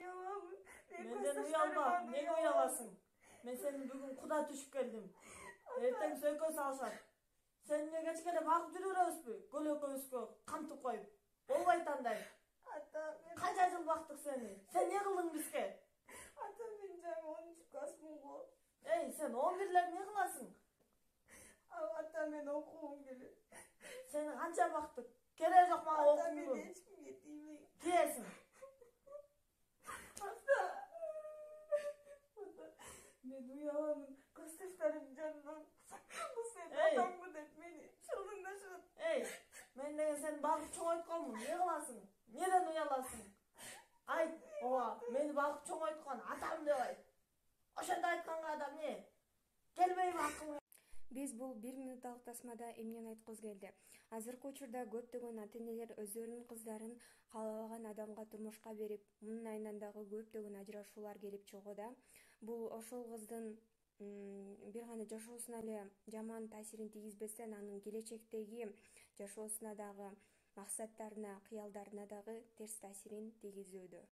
Menden uyalma, nege uyalasың? Мен сени бүгүн куда түшүп келдим. Эртең сөйкө салышат. Сен эмне кечкеде багып жүрө беребизби? Көл экөөбүзгө кантип коюп? Болбойт андай. Ата, Канча жыл бактык сени? Сен эмне кылдың бизге? ата мен жаңы 10 классмын го. Эй, сен 11лер эмне кыласың? Ата мен окугум келет. Сени канча бактык? Кереги жок мага Ата мен окугун. эчкимге тийбейм. Тиесиң. Ата, мен уяламын. Классташтарым жанынан бул сен атаңбы деп мени шылдыңдашат. Эй, мен деген сени багып чоңойтконмун. Эмне кыласың? Эмнеден уяласың? Айт, ооба, мени багып чоңойткон атам деп айт. Ошондо айтканга да эмне? Келбейби акылың? Биз бул 1 минутталык тасмада эмнени айткыбыз келди. Азыркы учурда көптөгөн ата-энелер өздөрүнүн кыздарын каалабаган адамга турмушка берип, мунун айынан дагы көптөгөн ажырашуулар келип чыгууда да. Бул ошол кыздын бир гана жашоосуна эле жаман таасирин тийгизбестен, анын келечектеги жашоосуна дагы, максаттарына, кыялдарына дагы терс таасирин тийгизүүдө.